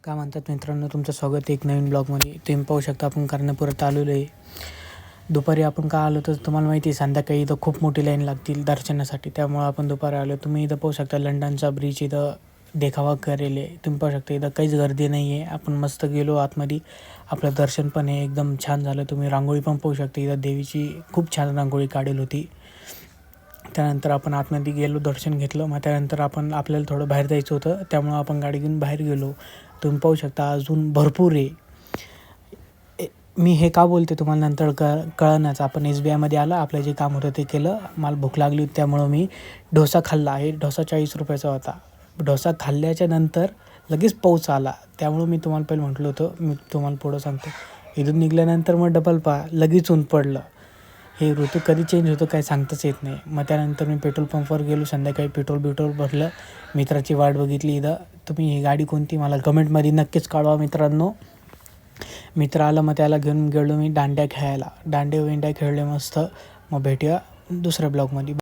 काय म्हणतात मित्रांनो, तुमचं स्वागत आहे एक नवीन ब्लॉगमध्ये. तुम्ही पाहू शकता आपण कर्णपुरात आलेलो आहे. दुपारी आपण का आलो तर तुम्हाला माहिती आहे, संध्याकाळी इथं खूप मोठी लाईन लागतील दर्शनासाठी, त्यामुळं आपण दुपारी आलो. तुम्ही इथं पाहू शकता लंडनचा ब्रिज इथं देखावा करेल आहे. तुम्ही पाहू शकता इथं काहीच गर्दी नाही आहे. आपण मस्त गेलो आतमध्ये, आपलं दर्शन पण आहे एकदम छान झालं. तुम्ही रांगोळी पण पाहू शकता, इथं देवीची खूप छान रांगोळी काढेल होती. त्यानंतर आपण आतमध्ये गेलो, दर्शन घेतलं. मग त्यानंतर आपल्याला थोडं बाहेर जायचं होतं, त्यामुळं आपण गाडी घेऊन बाहेर गेलो. तुम्ही पाहू शकता अजून भरपूर आहे. मी हे का बोलते तुम्हाला नंतर कळणंच. आपण SBIमध्ये आला, आपलं जे काम होतं ते केलं. मला भूक लागली होती त्यामुळं मी डोसा खाल्ला आहे. डोसा 40 रुपयाचा होता. डोसा खाल्ल्याच्या नंतर लगेच पाऊस आला, त्यामुळं मी तुम्हाला पहिलं म्हटलं होतं, मी तुम्हाला पुढं सांगतो. इथून निघाल्यानंतर मग डबल लगेच ऊन पडलं. हे ऋतू कधी चेंज होतो काय सांगताच येत नाही. मग त्यानंतर मी पेट्रोल पंपवर गेलो, संध्याकाळी पेट्रोल भरलं, मित्राची वाट बघितली. इथं तुम्ही ही गाडी कोणती मला कमेंटमध्ये नक्कीच कळवा मित्रांनो. मित्र आला, मग त्याला घेऊन गेलो मी दांड्या खेळायला. दांडे खेळले मस्त. मग भेटूया दुसऱ्या ब्लॉगमध्ये.